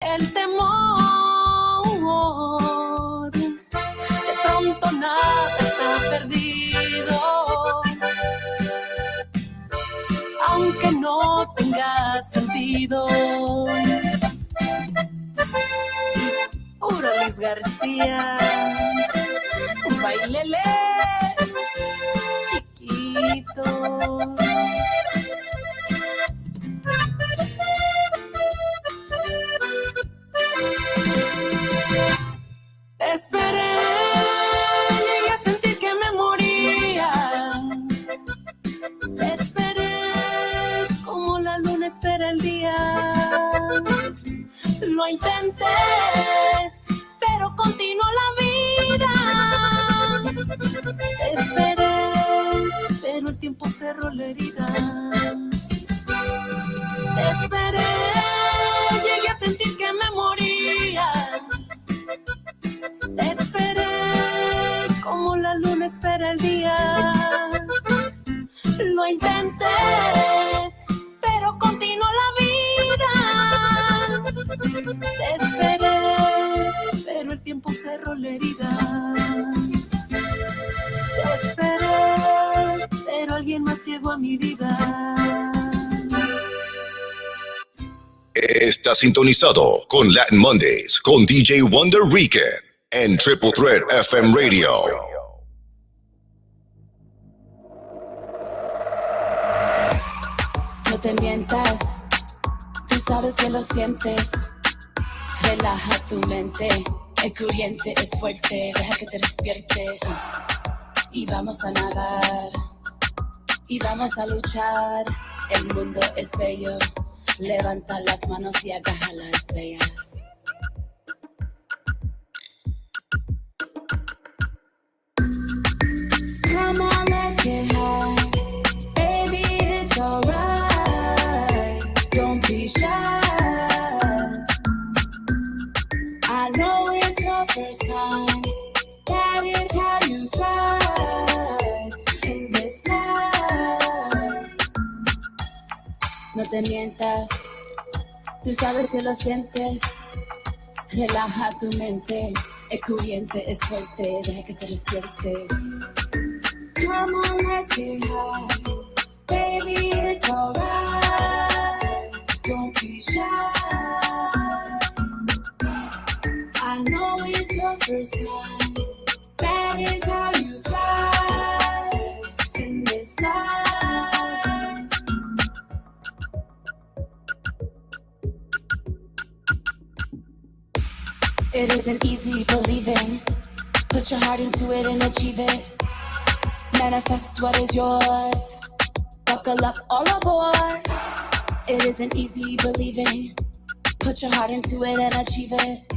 El temor, de pronto nada está perdido, aunque no tenga sentido. Puro Luis García, un bailele chiquito. Te esperé, llegué a sentir que me moría. Te esperé como la luna espera el día. Lo intenté, pero continuó la vida. Te esperé, pero el tiempo cerró la herida. Te esperé, llegué a sentir que me moría. Te esperé como la luna espera el día. Lo intenté, pero continuó la vida. Te esperé, pero el tiempo cerró la herida. Te esperé, pero alguien más llegó a mi vida. Está sintonizado con Latin Mondays con DJ WonderRican en Triple Threat FM Radio. No te mientas, tú sabes que lo sientes. Relaja tu mente, el corriente es fuerte, deja que te despierte. Y vamos a nadar, y vamos a luchar. El mundo es bello, levanta las manos y agaja las estrellas. Come on, let's get high. Baby, it's alright. Don't be shy. I know it's your first time. That is how you thrive in this life. No te mientas, tú sabes que lo sientes. Relaja tu mente, el corriente es fuerte, deja que te despierte. Come on, let's get high. Baby, it's alright. Don't be shy. I know it's your first time. That is how you thrive in this life. It isn't easy believing. Put your heart into it and achieve it. Manifest what is yours. Buckle up, all aboard. It isn't easy believing. Put your heart into it and achieve it.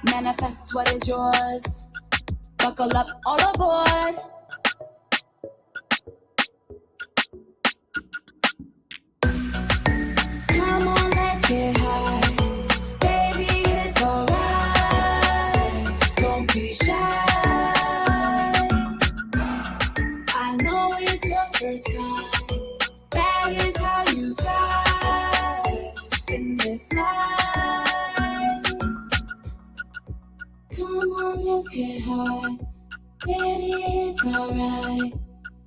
Manifest what is yours. Buckle up, all aboard. Come on, let's get high. Baby, it's alright. Don't be shy. I know it's your first time. That is how you thrive in this life. Come on, let's get high. Baby, it's alright.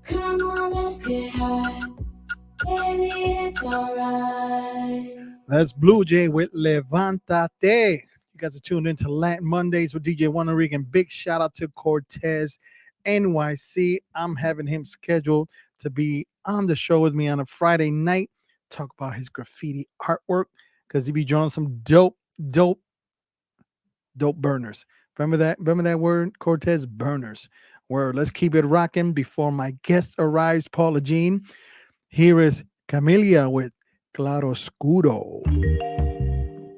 Come on, let's get high. Baby, it's alright. That's Blue Jay with Levantate. You guys are tuned into Latin Mondays with DJ WonderRican. Big shout out to Cortez NYC. I'm having him scheduled to be on the show with me on a Friday night. Talk about his graffiti artwork because he be drawing some dope burners. Remember that word, Cortez? Burners. Word. Let's keep it rocking before my guest arrives, Paula Jean. Here is Camelia with Claro Oscuro.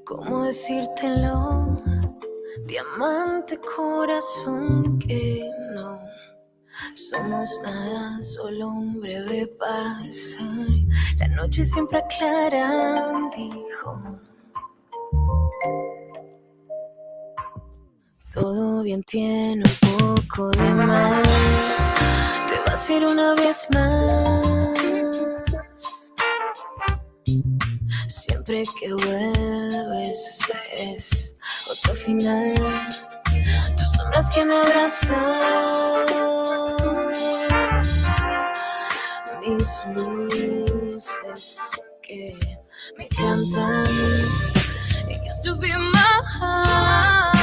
¿Cómo decírtelo? Diamante corazón que no somos nada, solo un breve pasar. La noche siempre aclara, dijo. Todo bien tiene un poco de mal. Te vas a ir una vez más. Siempre Siempre que vuelves es otro final. Tus sombras que me abrazan, mis luces que me cantan. It used to be my heart.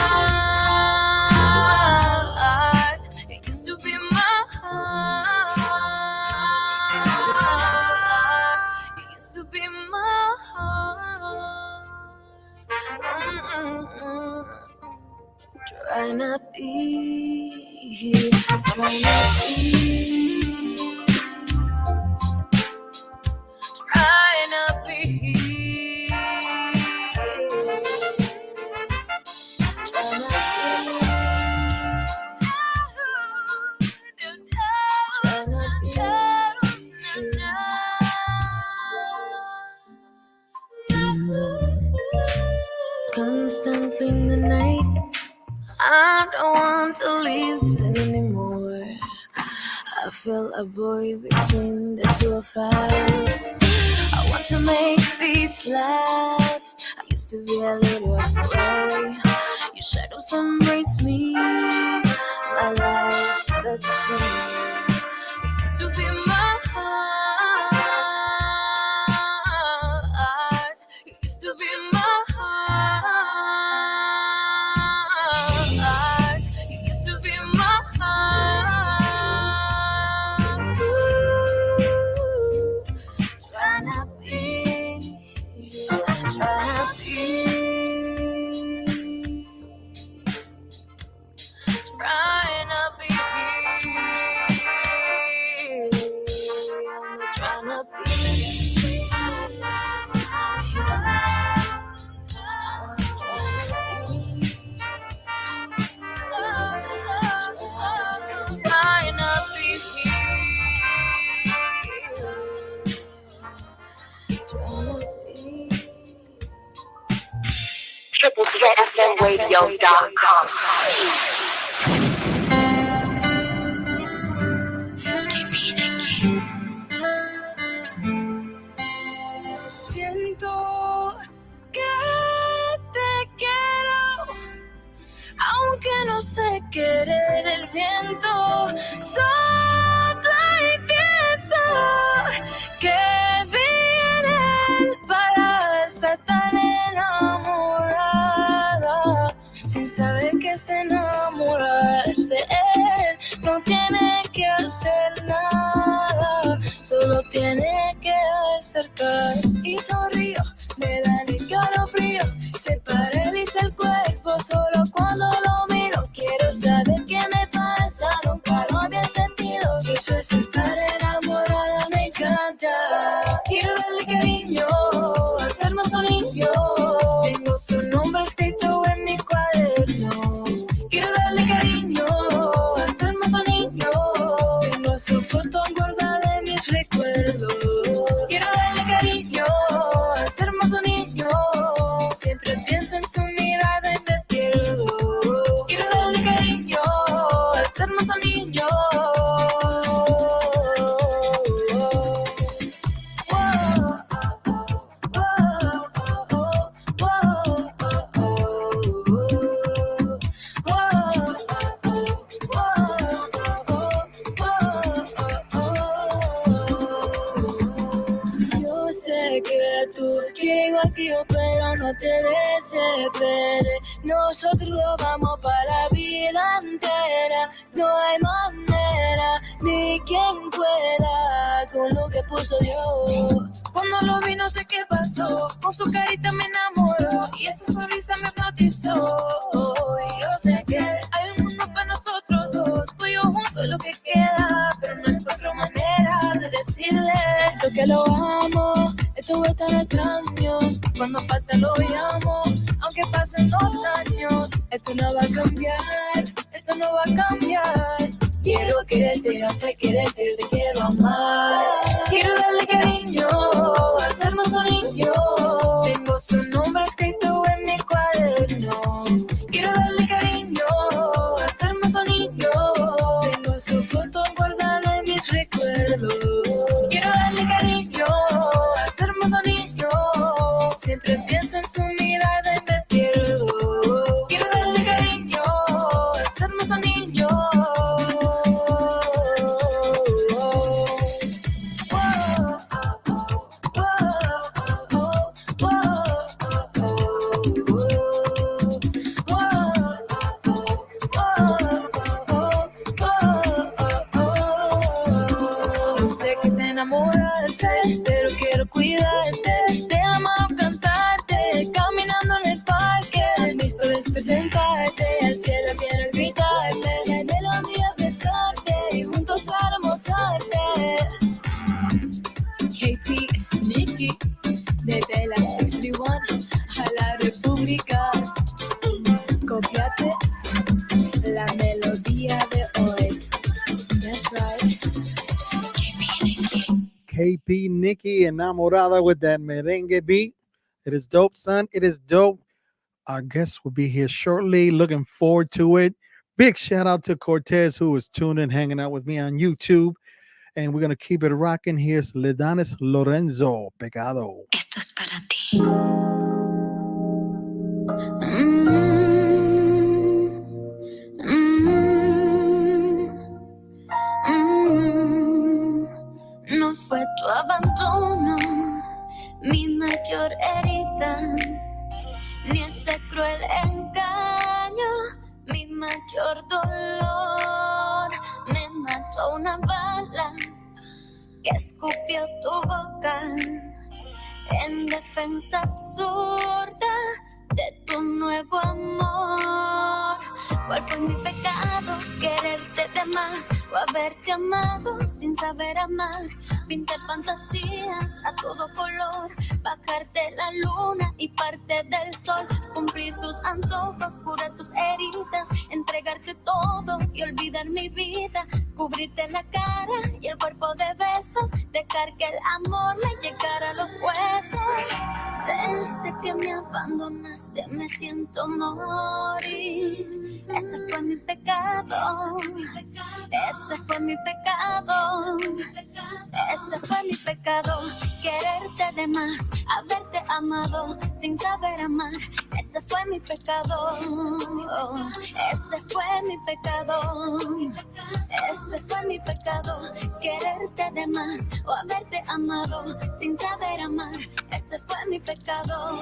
It used to be my heart. It used to be my heart. Try not be here. Try not be. Try not be here. Try not be. Try not be. Constantly in the night, I don't want to listen anymore. I feel a void between the two of us. I want to make this last. I used to be a little afraid. Your shadows embrace me. My life, that's it. It used to be my heart. It used to be my heart. It used to be my heart. Ooh. Try not be. Try not be. Try not be. Try not be. Try not be. TripleThreatFMRadio.com. Siento que te quiero, aunque no sé querer. El viento sopla y pienso que viene él para estar tan enamorada, sin saber que es enamorarse. Él no tiene que hacer nada, solo tiene que acercar. Y sonrío, me dan escalofrío, se paraliza el cuerpo solo cuando lo miro. Quiero saber qué me pasa, nunca lo había sentido. Si eso es estar enamorada, me encanta. Quiero darle cariño, hacer más un niño. Tengo su nombre escrito en mi cuaderno. Quiero darle cariño, hacer más un niño. Tengo su foto guardada en mis recuerdos. Quiero darle cariño, hacer más un niño. Siempre pienso en su mirada y me pierdo. Quiero darle cariño, hacer más un niño. Yo sé que tú quieres igual que yo, pero no te desesperes. Nosotros lo vamos para la vida entera. No hay manera ni quien pueda con lo que puso Dios. Cuando lo vi no sé qué pasó, con su carita me enamoró y esa sonrisa me hipnotizó. Y yo sé que hay un mundo para nosotros dos, tú y yo juntos lo que queda, pero no encuentro manera de decirle lo que lo amo. Esto es tan extraño, cuando falta lo llamo, aunque pasen 2 años. Esto no va a cambiar, esto no va a cambiar. Quiero quererte, no sé quererte, te quiero amar. Quiero darle cariño, hacer más un niño. Tengo su nombre escrito en mi cuaderno. Quiero darle cariño, hacer más un niño. Tengo su foto guardada en mis recuerdos. Quiero darle cariño, hacer más un niño. Cópiate la melodía de hoy. That's right. KP Nikki Enamorada with that merengue beat. It is dope, son. It is dope. Our guest will be here shortly. Looking forward to it. Big shout out to Cortez, who is tuning, hanging out with me on YouTube. And we're going to keep it rocking. Here's Ledanes Lorenzo, Pecado. Esto es para ti. Mm, mm, mm. No fue tu abandono mi mayor herida, ni ese cruel engaño mi mayor dolor. Me mató una bala que escupió tu boca en defensa absurda de tu nuevo amor. ¿Cuál fue mi pecado? Quererte de más o haberte amado sin saber amar. Pintar fantasías a todo color, bajarte la luna y parte del sol, cumplir tus antojos, curar tus heridas, entregarte todo y olvidar mi vida, cubrirte la cara y el cuerpo de besos, dejar que el amor le llegara a los huesos. Desde que me abandonaste me siento morir. Ese fue mi pecado. Ese fue mi pecado. Ese fue mi pecado. Quererte de más, haberte amado sin saber amar. Ese fue mi pecado. Ese fue mi pecado. Ese fue mi pecado. Quererte de más o haberte amado sin saber amar. Ese fue mi pecado.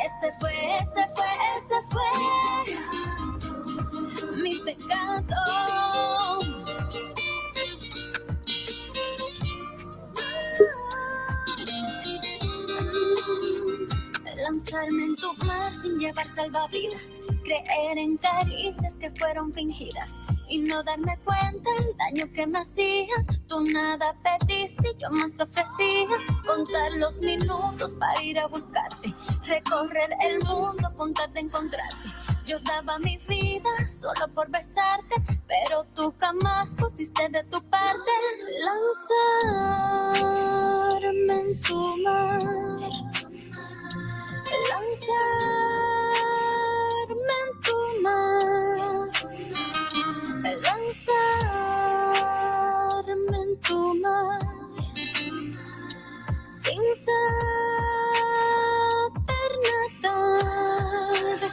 Ese fue mi pecado. Lanzarme en tu mar sin llevar salvavidas, creer en caricias que fueron fingidas y no darme cuenta el daño que me hacías. Tú nada pediste, yo más te ofrecía, contar los minutos para ir a buscarte, recorrer el mundo con tal de encontrarte. Yo daba mi vida solo por besarte, pero tú jamás pusiste de tu parte. Lanzarme en tu mar, lanzarme en tu mar, lanzarme en tu mar, sin saber nadar.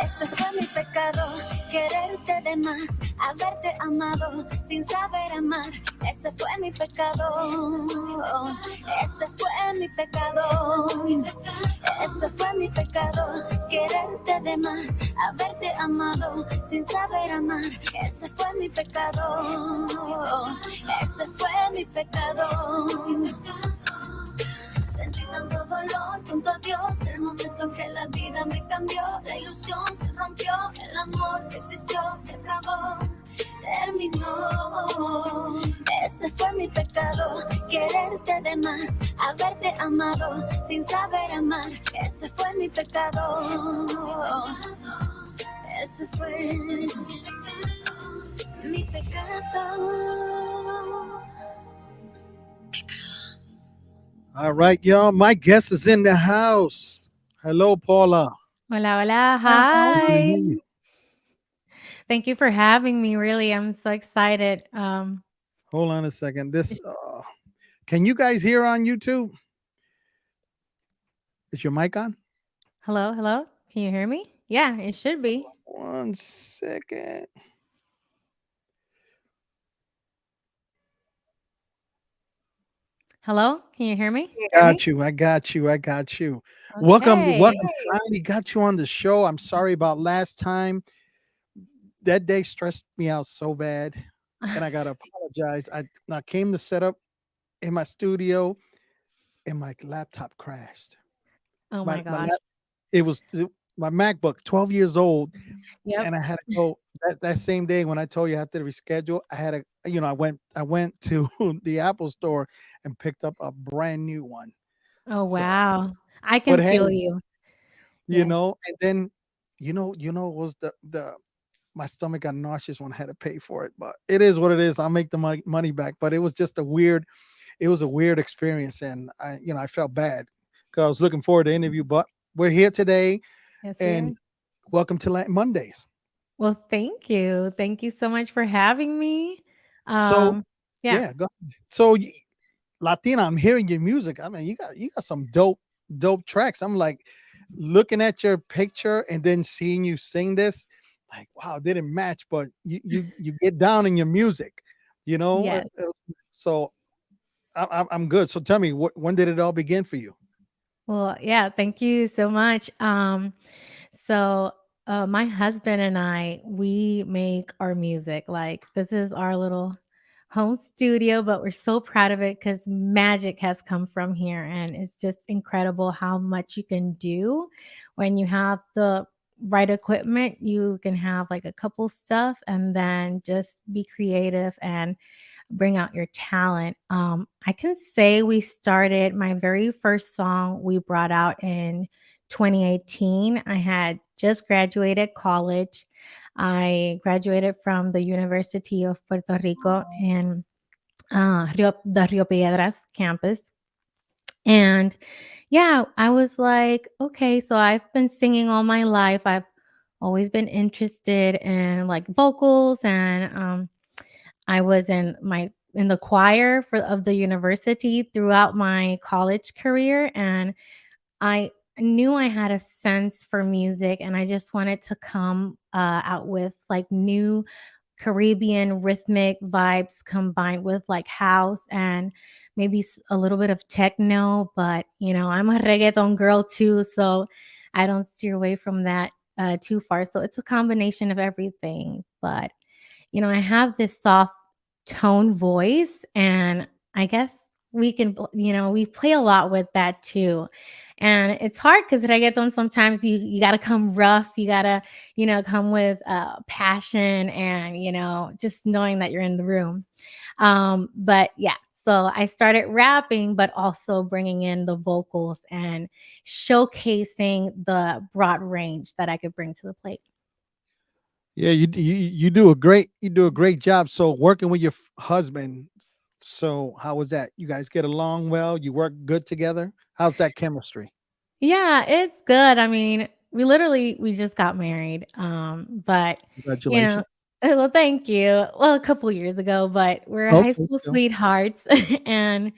Ese fue mi pecado, quererte de más, haberte amado sin saber amar. Ese fue mi pecado. Ese fue mi pecado. Ese fue mi pecado, quererte de más, haberte amado sin saber amar. Ese fue mi pecado. Ese fue mi pecado. Sentí tanto dolor junto a Dios, el momento en que la vida me cambió, la ilusión se rompió, el amor que existió se acabó, terminó. Ese fue mi pecado, quererte de más, haberte amado sin saber amar. Ese fue mi pecado. Ese fue mi pecado. All right, y'all. My guest is in the house. Hello, Paula. Hola, hola. Good to hear Hi. you. Thank you for having me. Really, I'm so excited. Hold on a second. Can you guys hear on YouTube? Is your mic on? Hello, hello. Can you hear me? Yeah, it should be. 1 second. Hello, can you hear me? Got you. I got you. I got you. Welcome. Okay. Welcome. Finally got you on the show. I'm sorry about last time. That day stressed me out so bad, and I gotta apologize. I came to set up in my studio, and my laptop crashed. Oh My my gosh. my MacBook, 12 years old, Yep. and I had to go that same day when I told you I had to reschedule. I had to, I went to the Apple store and picked up a brand new one. Oh So, wow. I but can hey, feel you. Yes. And then was the my stomach got nauseous when I had to pay for it, but it is what it is. I'll make the money back. But it was a weird experience, and I felt bad because I was looking forward to interview. But we're here today, Yes, we are. and welcome to Latin Mondays. Well, thank you. Thank you so much for having me. So Um, yeah. yeah, go ahead. So Latina, I'm hearing your music. I mean, you got some dope tracks. I'm like looking at your picture and then seeing you sing this, like wow, it didn't match, but you get down in your music, you know. Yes. So I'm good. So tell me, when did it all begin for you? Well, yeah, thank you so much. So my husband and I, we make our music. Like this is our little home studio, but we're so proud of it because magic has come from here, and it's just incredible how much you can do when you have the right equipment. You can have like a couple stuff and then just be creative and bring out your talent. I can say we started my very first song we brought out in 2018. I had just graduated college. I graduated from the University of Puerto Rico in the Rio Piedras campus. And yeah, I was like, okay, so I've been singing all my life. I've always been interested in like vocals, and I was in the choir for of the university throughout my college career, and I knew I had a sense for music, and I just wanted to come out with like new Caribbean rhythmic vibes combined with like house and maybe a little bit of techno. But I'm a reggaeton girl too, so I don't steer away from that too far. So it's a combination of everything. But I have this soft tone voice, and I guess we play a lot with that too. And it's hard because reggaeton sometimes you got to come rough, you got to, come with passion and, just knowing that you're in the room. But yeah. So I started rapping, but also bringing in the vocals and showcasing the broad range that I could bring to the plate. Yeah, you do a great job. So working with your husband, so how was that? You guys get along well? You work good together? How's that chemistry? Yeah, it's good. I mean, we just got married. But you know, Congratulations. well, thank you. Well, a couple years ago, but we're high Okay, school still. sweethearts and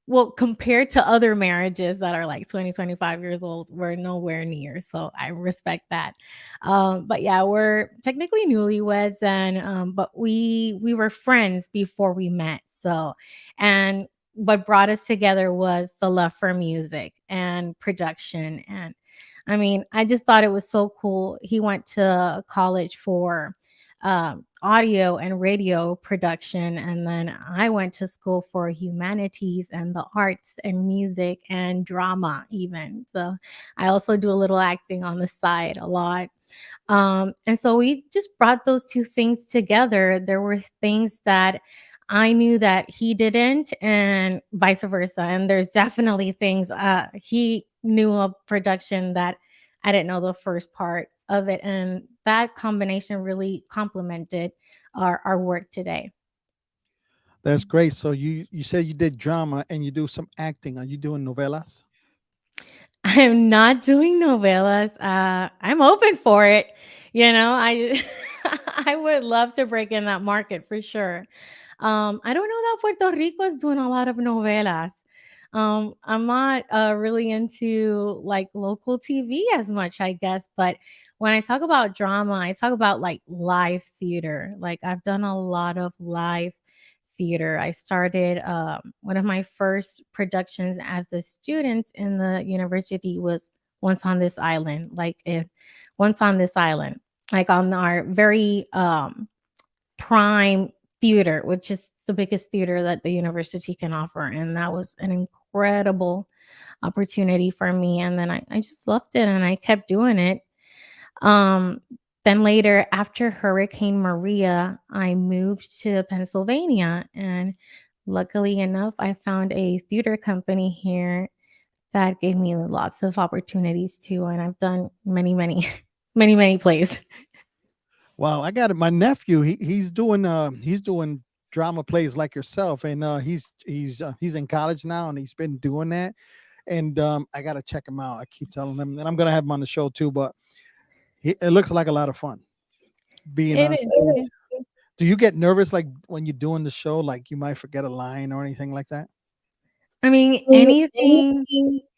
well, compared to other marriages that are like 20, 25 years old, we're nowhere near. So I respect that. But yeah, we're technically newlyweds, and but we were friends before we met. So and what brought us together was the love for music and production. And I mean, I just thought it was so cool. He went to college for audio and radio production. And then I went to school for humanities and the arts and music and drama, even. So I also do a little acting on the side a lot. And so we just brought those two things together. There were things that I knew that he didn't, and vice versa. And there's definitely things he knew of production that I didn't know the first part of it. And that combination really complemented our work today. That's great. So you said you did drama and you do some acting. Are you doing novelas? I'm not doing novelas. I'm open for it. I I would love to break in that market for sure. I don't know that Puerto Rico is doing a lot of novelas. I'm not really into like local TV as much, I guess. But when I talk about drama, I talk about like live theater. Like I've done a lot of live theater. I started one of my first productions as a student in the university was Once on This Island, Once on This Island, like on our very prime theater, which is the biggest theater that the university can offer. And that was an incredible opportunity for me. And then I just loved it and I kept doing it. Um, then later, after Hurricane Maria, I moved to Pennsylvania. And luckily enough, I found a theater company here that gave me lots of opportunities too. And I've done many, many, many plays. Wow, I got it. My nephew, he's doing drama plays like yourself, and he's in college now, and he's been doing that. And I got to check him out. I keep telling him, and I'm gonna have him on the show too. But it looks like a lot of fun being It on is. stage. Do you get nervous like when you're doing the show, like you might forget a line or anything like that? I mean, anything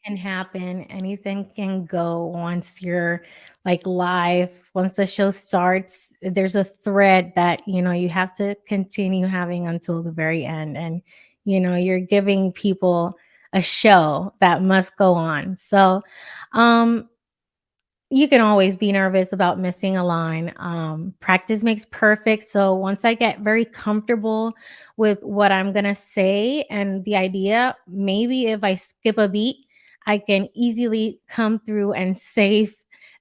can happen. Anything can go once you're like live. Once the show starts, there's a thread that, you have to continue having until the very end. And, you're giving people a show that must go on. So, um, you can always be nervous about missing a line. Practice makes perfect. So once I get very comfortable with what I'm going to say and the idea, maybe if I skip a beat, I can easily come through and save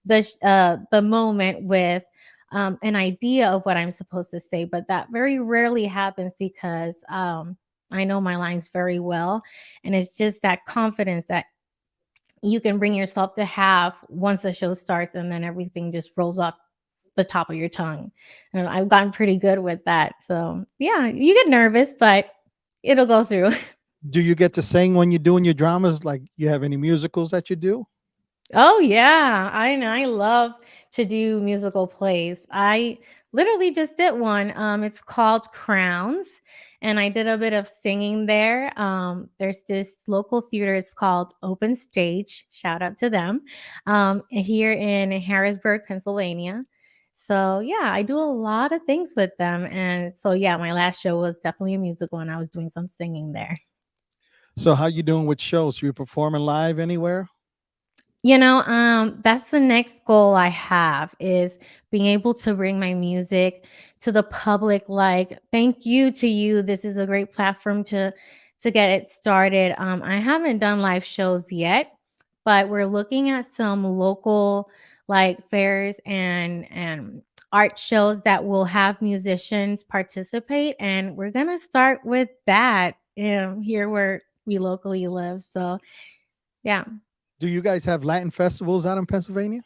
the moment with an idea of what I'm supposed to say. But that very rarely happens because I know my lines very well. And it's just that confidence that you can bring yourself to have once the show starts, and then everything just rolls off the top of your tongue. And I've gotten pretty good with that. So yeah, you get nervous, but it'll go through. Do you get to sing when you're doing your dramas? Like you have any musicals that you do? Oh yeah, I love to do musical plays. I literally just did one. It's called Crowns, and I did a bit of singing there. There's this local theater. It's called Open Stage. Shout out to them. Here in Harrisburg, Pennsylvania. So yeah, I do a lot of things with them, and so yeah, my last show was definitely a musical, and I was doing some singing there. So how you doing with shows? You performing live anywhere? That's the next goal I have is being able to bring my music to the public. Like, thank you to you. This is a great platform to get it started. I haven't done live shows yet, but we're looking at some local like fairs and art shows that will have musicians participate, and we're gonna start with that here where we locally live. So yeah. Do you guys have Latin festivals out in Pennsylvania?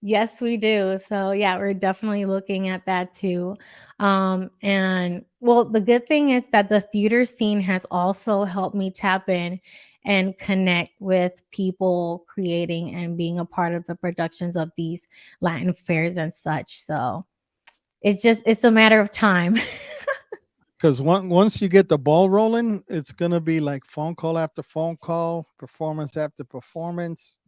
Yes, we do. So yeah, we're definitely looking at that too. And well, the good thing is that the theater scene has also helped me tap in and connect with people creating and being a part of the productions of these Latin fairs and such. So it's a matter of time. Because once you get the ball rolling, it's gonna be like phone call after phone call, performance after performance,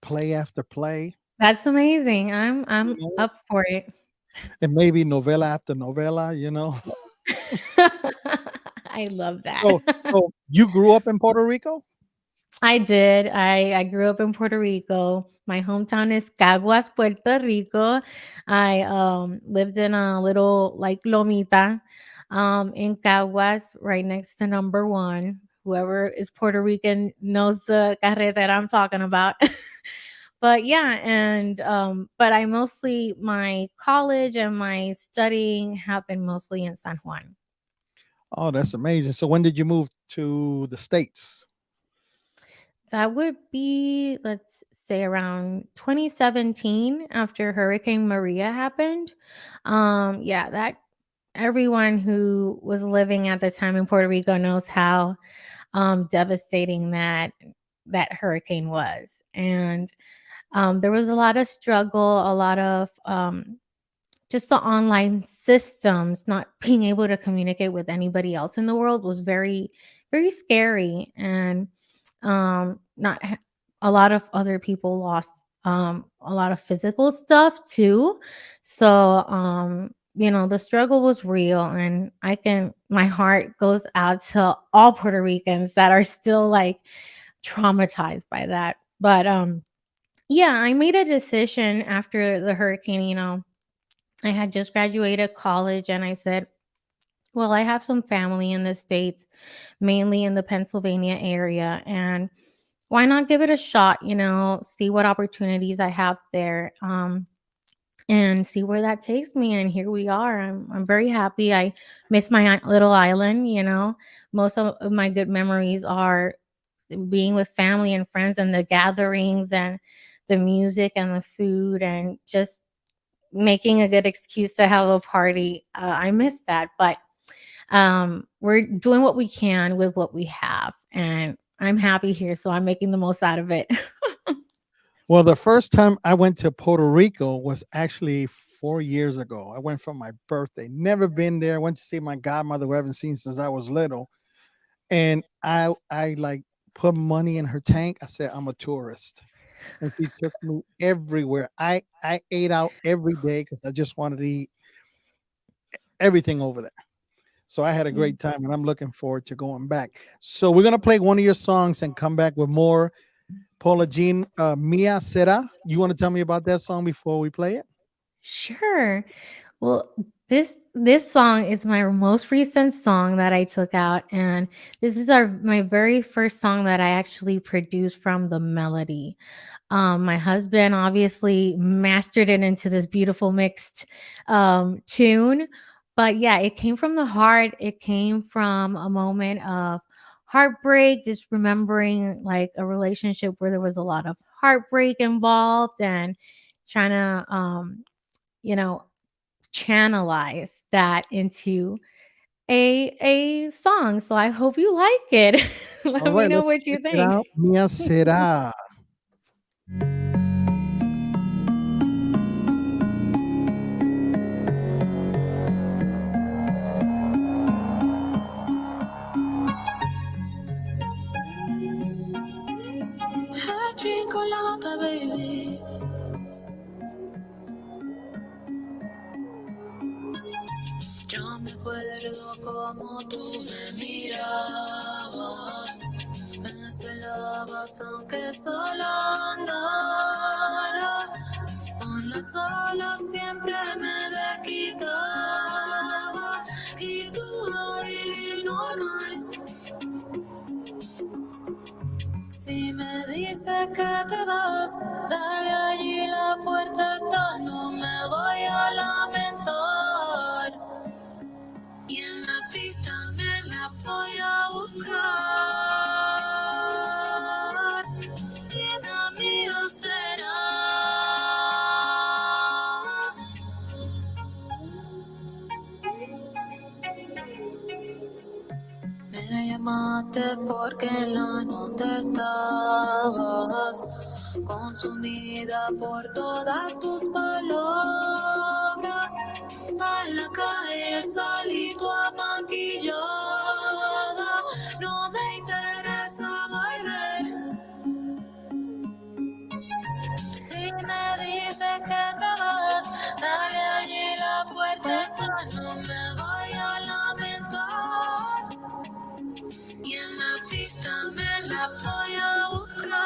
play after play, That's amazing. you I'm know, up for it. and maybe novela after novela. I love that. So, so you grew up in Puerto Rico? I did. I grew up in Puerto Rico. My hometown is Caguas, Puerto Rico. I lived in a little like lomita in Caguas, right next to number one. Whoever is Puerto Rican knows the carretera I'm talking about. But yeah, and but I mostly my college and my studying happened mostly in San Juan. Oh, that's amazing. So when did you move to the States? That would be, let's say, around 2017 after Hurricane Maria happened. Yeah, that everyone who was living at the time in Puerto Rico knows how devastating that hurricane was, and there was a lot of struggle, a lot of just the online systems not being able to communicate with anybody else in the world was very very scary, and not ha- a lot of other people lost a lot of physical stuff too. So the struggle was real, and my heart goes out to all Puerto Ricans that are still like traumatized by that. But yeah, I made a decision after the hurricane. I had just graduated college, and I said, well, I have some family in the States, mainly in the Pennsylvania area. And why not give it a shot, see what opportunities I have there, and see where that takes me. And here we are. I'm very happy. I miss my little island. Most of my good memories are being with family and friends and the gatherings and the music and the food and just making a good excuse to have a party. I miss that, but we're doing what we can with what we have, and I'm happy here, so I'm making the most out of it. Well, the first time I went to Puerto Rico was actually 4 years ago. I went for my birthday. Never been there. Went to see my godmother, who I haven't seen since I was little. And I like put money in her tank. I said, I'm a tourist. And she took me everywhere. I ate out every day because I just wanted to eat everything over there. So I had a Mm. great time and I'm looking forward to going back. So we're gonna play one of your songs and come back with more. Paula Jean, Mia Será. You want to tell me about that song before we play it? Sure. Well, this song is my most recent song that I took out, and this is our my very first song that I actually produced from the melody. My husband obviously mastered it into this beautiful mixed tune. But yeah, it came from the heart. It came from a moment of heartbreak, just remembering like a relationship where there was a lot of heartbreak involved and trying to, you know, channelize that into a song. So I hope you like it. All Let me right, know let's what you check it think. out. Mia Será. Drink con la gata, baby. Yo me acuerdo como tú me mirabas, me celabas aunque solo andara. Con la sola siempre me desquitaba y tú a vivir normal. Si me dices que te vas, dale allí la puerta está, no me voy a lamentar. Y en la pista me la voy a buscar. Vida mía será. Me llamaste porque en la noche estabas consumida por todas tus palabras. A la calle salí toda maquillada, no me interesa volver. Si me dices que te vas, dale allí la puerta está, no me voy a lamentar. Y en la pista me la voy a buscar.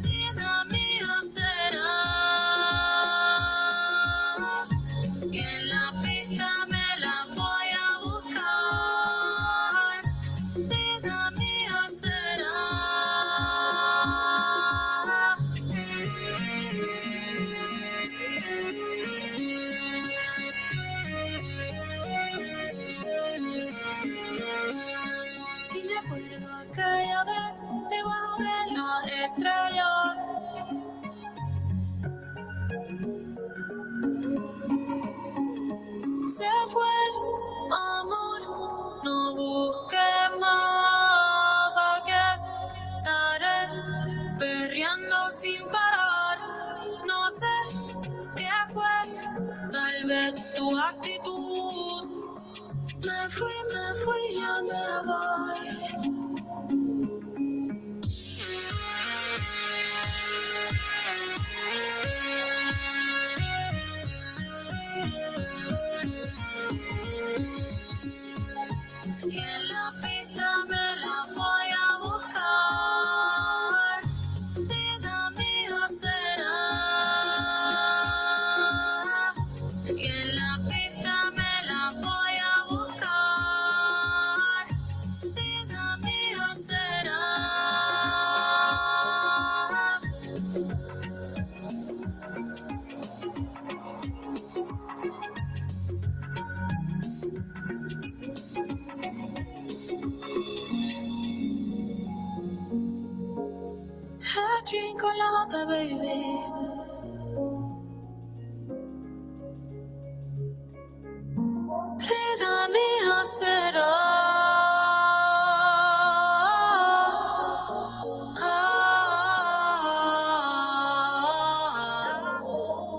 Vida mía será. Y en la pista me la voy a buscar. Vida mía será. Y me acuerdo aquella vez debajo de las estrellas. Se fue el amor, no busques más. Aquí estaré perreando sin parar. No sé qué fue, tal vez tu actitud. Me fui, ya me voy. Y en la pista me la voy a buscar. Vida mía será. Y en la pista me la voy a buscar. Vida con la otra, baby. Vida mía será.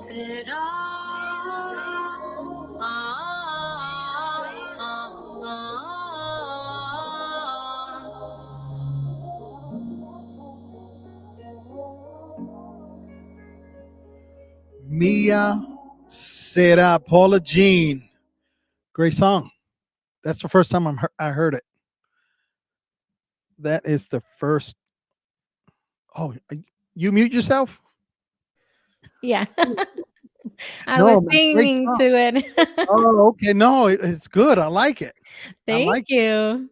Será. Mia Será, Paula Jean. Great song. That's the first time I heard it. That is the first. Oh, you mute yourself? Yeah. I No, was man, great singing song. to it. Oh, okay. No, it's good. I like it. I Thank like it. you.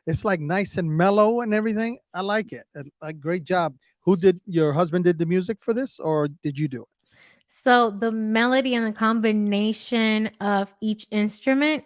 It's like nice and mellow and everything. I like it. Like great job. Who did your husband did the music for this, or did you do it? So the melody and the combination of each instrument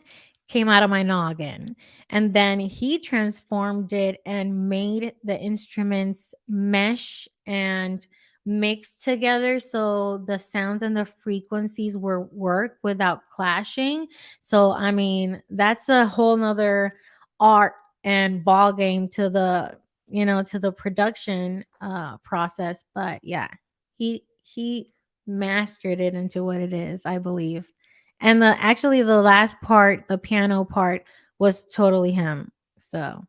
came out of my noggin. And then he transformed it and made the instruments mesh and mix together so the sounds and the frequencies were work without clashing. So I mean, that's a whole nother art and ball game to the to the production process. But yeah, he mastered it into what it is, I believe. And the last part, the piano part, was totally him. So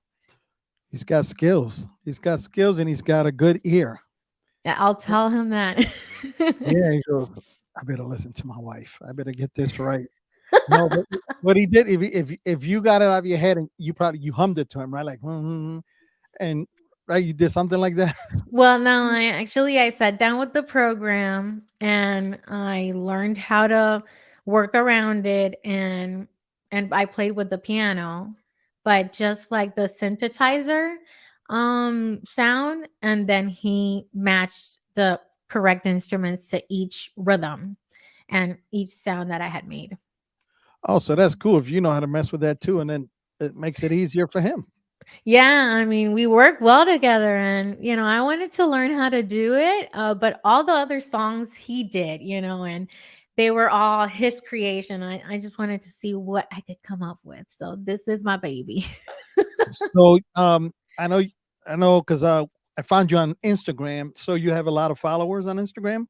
He's got skills. He's got skills, and he's got a good ear. yeah, I'll tell him that. Yeah, he goes, I better listen to my wife. I better get this right. No, but what he did, if you got it out of your head and you hummed it to him, right? Like, and right, you did something like that. Well, no, I sat down with the program and I learned how to work around it and I played with the piano, but just like the synthesizer sound, and then he matched the correct instruments to each rhythm and each sound that I had made. Oh, so that's cool if you know how to mess with that too, and then it makes it easier for him. Yeah, I mean, we work well together, and I wanted to learn how to do it. But all the other songs he did, and they were all his creation. I just wanted to see what I could come up with. So this is my baby. So, I know, because I found you on Instagram. So you have a lot of followers on Instagram.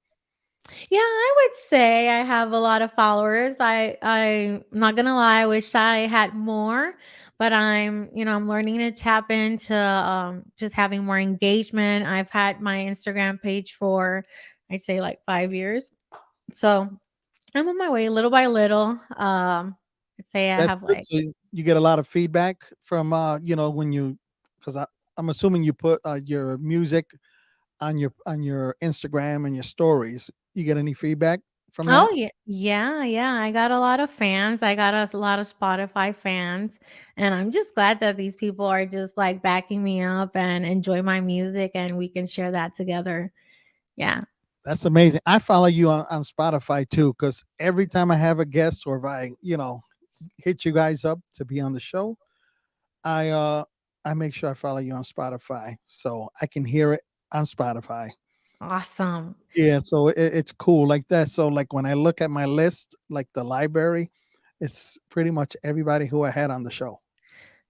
Yeah, I would say I have a lot of followers. I'm not gonna lie, I wish I had more, but I'm learning to tap into just having more engagement. I've had my Instagram page for I'd say like 5 years. So I'm on my way little by little. I'd say I That's have good. like So you get a lot of feedback from when because I'm assuming you put your music on your Instagram and your stories. You get any feedback from that? oh yeah, yeah, yeah. I got a lot of fans. I got a lot of Spotify fans. And I'm just glad that these people are just like backing me up and enjoy my music and we can share that together. Yeah. That's amazing. I follow you on Spotify too, because every time I have a guest or if I, hit you guys up to be on the show, I uh I make sure I follow you on Spotify so I can hear it on Spotify. Awesome. Yeah, so it's cool like that. So like when I look at my list, like the library, it's pretty much everybody who I had on the show.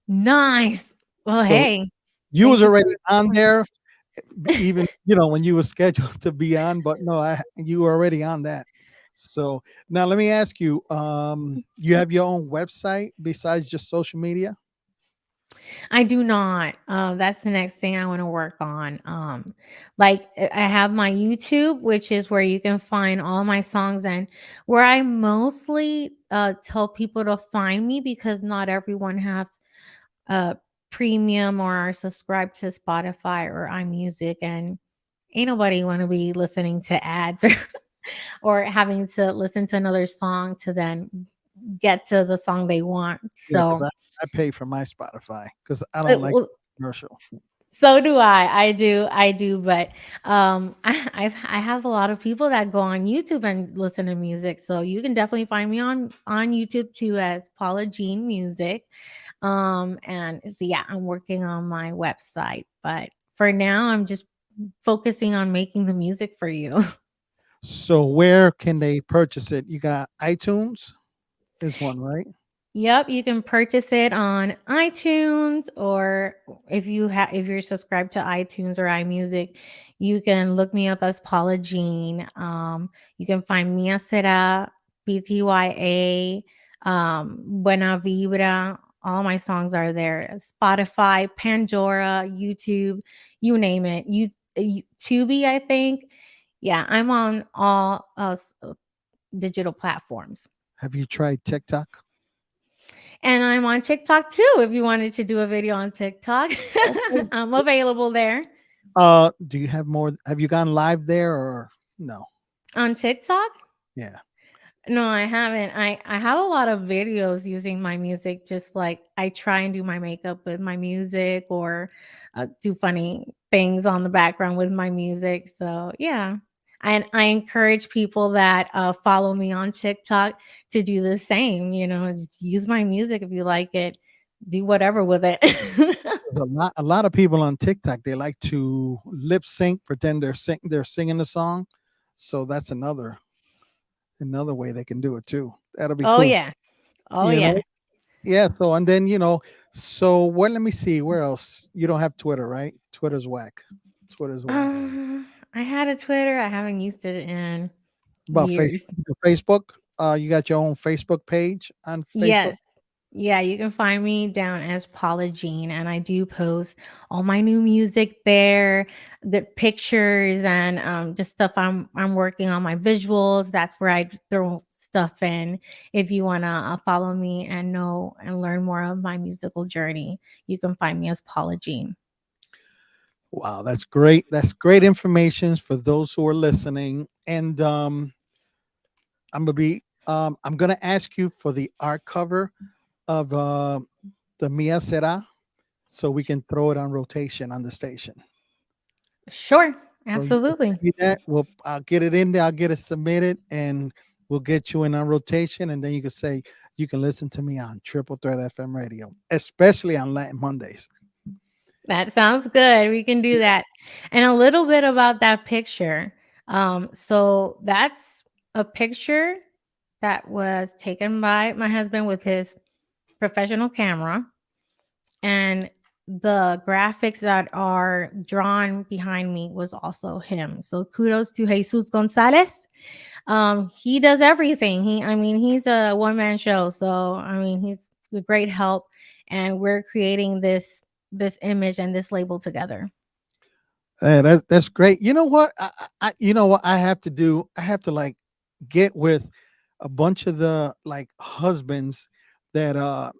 Nice. Well, So hey, you thank was you for already the on support. there, even when you were scheduled to be on, but no, you were already on that. So now let me ask you, you have your own website besides just social media? I do not. That's the next thing I want to work on. Like I have my YouTube, which is where you can find all my songs and where I mostly tell people to find me because not everyone have uh premium or are subscribed to Spotify or iMusic, and ain't nobody want to be listening to ads or having to listen to another song to then get to the song they want. Yeah, because So I pay for my Spotify because I don't it like was commercial. So do I. I do, but I have a lot of people that go on YouTube and listen to music. So you can definitely find me on YouTube too as Paula Jean Music. And so yeah, I'm working on my website, but for now I'm just focusing on making the music for you. So where can they purchase it? You got iTunes is one, right? Yep, you can purchase it on iTunes, or if you're subscribed to iTunes or iMusic, you can look me up as Paula Jean. You can find Mia Será, PTYA, Buena Vibra. All my songs are there. Spotify, Pandora, YouTube, you name it. Tubi, I think. Yeah, I'm on all digital platforms. Have you tried TikTok? And I'm on TikTok too. If you wanted to do a video on TikTok, Okay. I'm available there. Do you have more? Have you gone live there or no? On TikTok? Yeah. No, I haven't. I have a lot of videos using my music. Just like I try and do my makeup with my music, or do funny things on the background with my music. So yeah, and I encourage people that follow me on TikTok to do the same. Just use my music if you like it. Do whatever with it. There's a lot of people on TikTok, they like to lip sync, pretend they're singing the song. So that's another way they can do it too. That'll be Oh cool. yeah. Oh You yeah. know? Yeah. So and then so let me see where else. You don't have Twitter, right? Twitter's whack. Twitter's whack. I had a Twitter. I haven't used it in About years. Facebook. You got your own Facebook page on Facebook. Yes. Yeah, you can find me down as Paula Jean, and I do post all my new music there, good pictures, and just stuff I'm working on, my visuals. That's where I throw stuff in. If you wanna follow me and know and learn more of my musical journey, you can find me as Paula Jean. Wow, that's great. That's great information for those who are listening. And I'm gonna ask you for the art cover of the Mia Será so we can throw it on rotation on the station. Sure, So you can absolutely. send me that. I'll get it in there. I'll get it submitted, and we'll get you in on rotation. And then you can say you can listen to me on Triple Threat FM Radio, especially on Latin Mondays. That sounds good. We can do that. And a little bit about that picture. So that's a picture that was taken by my husband with his professional camera. And the graphics that are drawn behind me was also him. So kudos to Jesus Gonzalez. He does everything. He's a one-man show. So he's a great help, and we're creating this image and this label together. That's great. You know what? You know what I have to do? I have to like get with a bunch of the like husbands that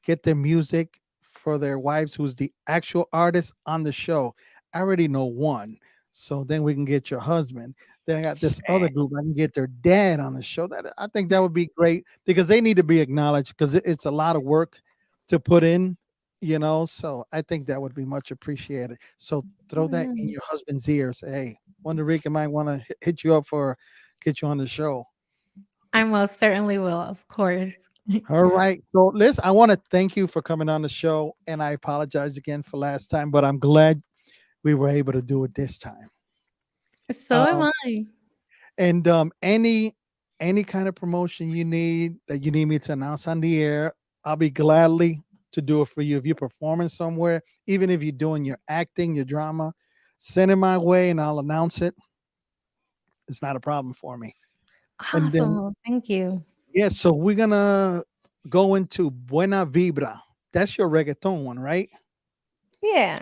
get their music for their wives who's the actual artist on the show. I already know one. So then we can get your husband. Then I got this other Sure. group. I can get their dad on the show. That I think that would be great because they need to be acknowledged because it's a lot of work to put in. So I think that would be much appreciated. So throw that in Mm, your husband's ear. Say, hey, Wonder Rican might want to hit you up for get you on the show. I most certainly will, of course. All right. So, Liz, I want to thank you for coming on the show, and I apologize again for last time, but I'm glad we were able to do it this time. So am Um, I. and any kind of promotion you need that you need me to announce on the air, I'll be gladly to do it for you. If you're performing somewhere, even if you're doing your acting, your drama, send it my way, and I'll announce it. It's not a problem for me. And Awesome. then, Well, thank you. yeah, so we're gonna go into Buena Vibra. That's your reggaeton one, right? Yeah.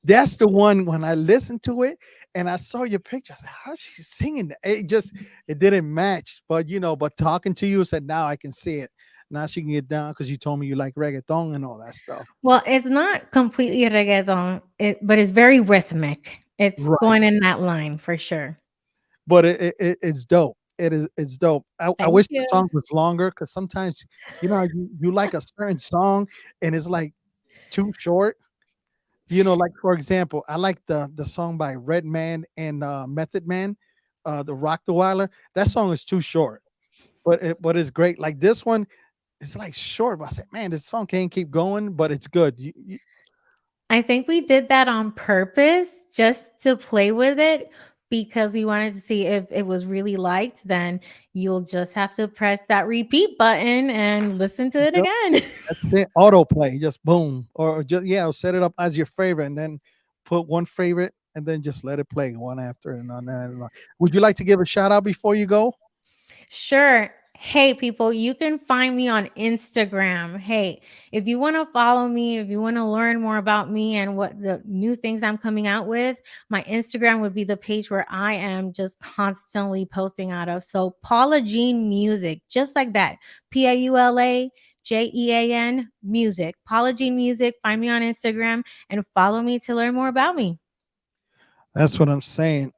That's the one when I listened to it and I saw your picture. I said, how's she singing that? It didn't match. But talking to you, I said, now I can see it. Now she can get down because you told me you like reggaeton and all that stuff. Well, it's not completely reggaeton, but it's very rhythmic. It's Right. going in that line for sure. But it's dope. It's dope. I Thank wish the you. song was longer because sometimes you like a certain song and it's like too short. Like for example, I like the song by Redman and Method Man, the Rock the Weiler. That song is too short, but it's great. Like this one, it's like short. But I said, man, this song can't keep going, but it's good. I think we did that on purpose just to play with it because we wanted to see if it was really liked. Then you'll just have to press that repeat button and listen to it Yep, again. that's it. Autoplay, just boom, or just or set it up as your favorite, and then put one favorite, and then just let it play one after and on and on. Would you like to give a shout out before you go? Sure. Hey, people, you can find me on Instagram. Hey, if you want to follow me, if you want to learn more about me and what the new things I'm coming out with, my Instagram would be the page where I am just constantly posting out of. So, Paula Jean Music, just like that. PaulaJean Music. Paula Jean Music. Find me on Instagram and follow me to learn more about me. That's what I'm saying.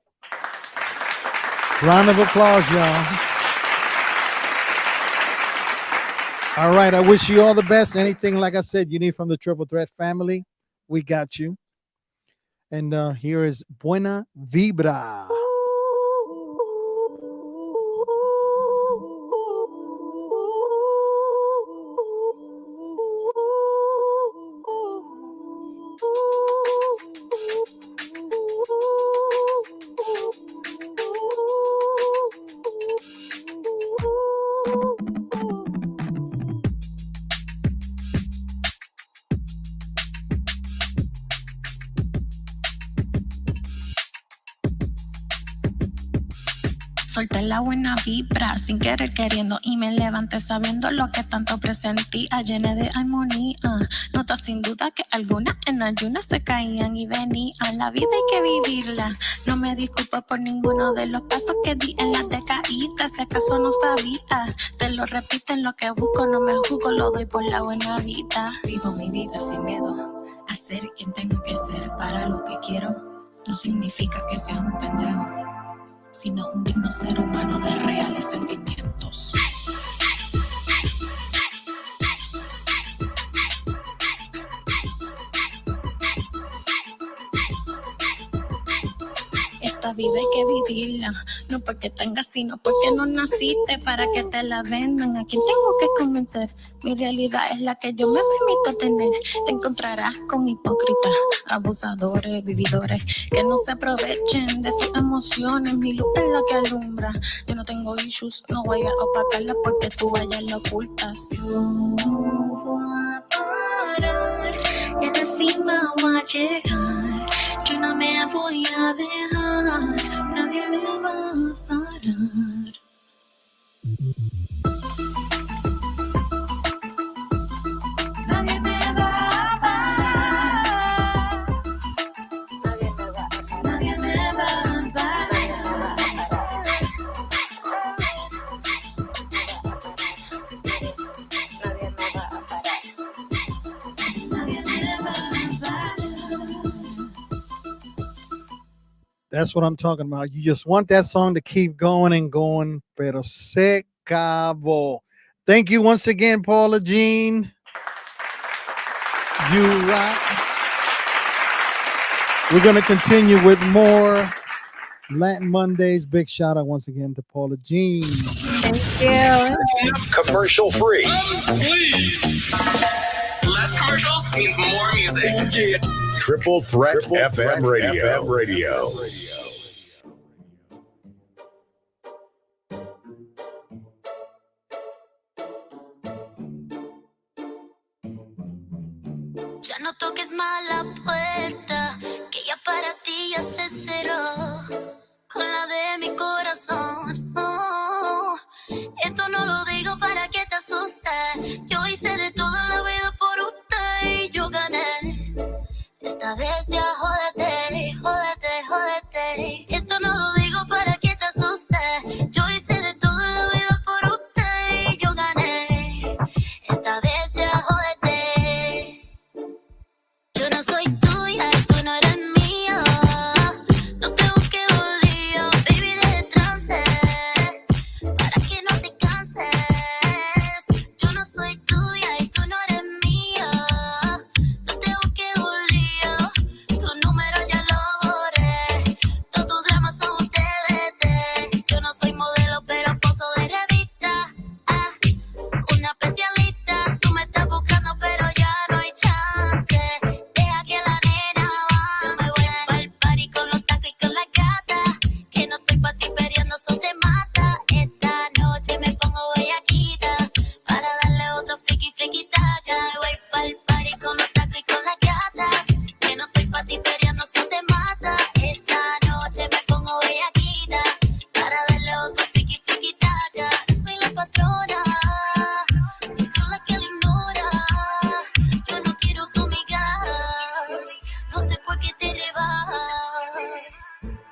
Round of applause, y'all. All right. I wish you all the best. Anything, like I said, you need from the Triple Threat family, we got you. And here is Buena Vibra. Solté la buena vibra, sin querer queriendo, y me levanté sabiendo lo que tanto presentía, llena de armonía. Notas sin duda que algunas en ayunas se caían y venían. La vida hay que vivirla. No me disculpo por ninguno de los pasos que di en las decaídas. Si acaso no sabía, te lo repito, en lo que busco no me juzgo, lo doy por la buena vida. Vivo mi vida sin miedo a ser quien tengo que ser para lo que quiero. No significa que sea un pendejo, sino un digno ser humano de reales sentimientos. Esta vida hay que vivirla, no porque tengas, sino porque no naciste para que te la vendan. ¿A quién tengo que convencer? Mi realidad es la que yo me permito tener. Te encontrarás con hipócritas, abusadores, vividores, que no se aprovechen de tus emociones. Mi luz es la que alumbra. Yo no tengo issues, no voy a opacarla porque tú allá la ocultas. Yo no voy a parar, y a la cima voy a llegar. Yo no me voy a dejar, nadie me va a parar. Nadie me va a parar. Nadie me va a parar. That's what I'm talking about. You just want that song to keep going and going, pero se acabó. Thank you once again, Paula Jean. You rock. We're going to continue with more Latin Mondays. Big shout out once again to Paula Jean. Thank you. Commercial free. Please. Less commercials means more music. Triple Threat FM Radio. Ya no toques más la puerta, que ya para ti ya se cerró con la de mi corazón. Oh, esto no lo digo para que te asustes. Yo hice de todo en la vida por usted y yo gané. Esta vez ya jódete, jódete, jódete.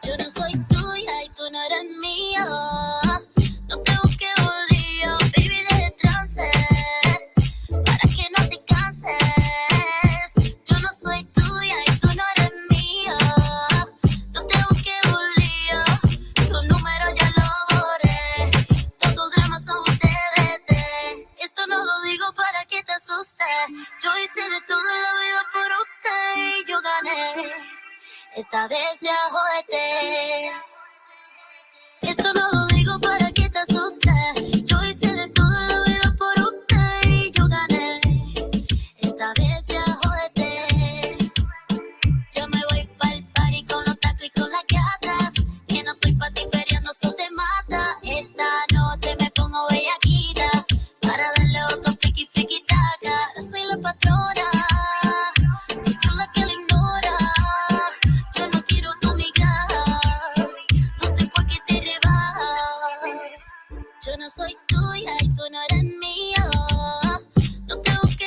Yo no soy tuya y tú no eres mío. No te busques un lío, baby, de trance, para que no te canses. Yo no soy tuya y tú no eres mío. No te busques un lío, tu número ya lo borré. Todos tus dramas son un TDT. Esto no lo digo para que te asustes. Yo hice de todo en la vida por usted y yo gané. Esta vez ya jódete. Esto no lo digo para que te asustes. Yo hice de todo en la vida por usted y yo gané. Esta vez ya jódete. Yo me voy pa'l party con los tacos y con las gatas. Que no estoy pa' ti peleando, eso te mata. Esta noche me pongo bellaquita para darle otro friki friki taca. Yo soy la patrona, soy yo la que le ignora. Yo no quiero tu migajas, no sé por qué te rebajas. Yo no soy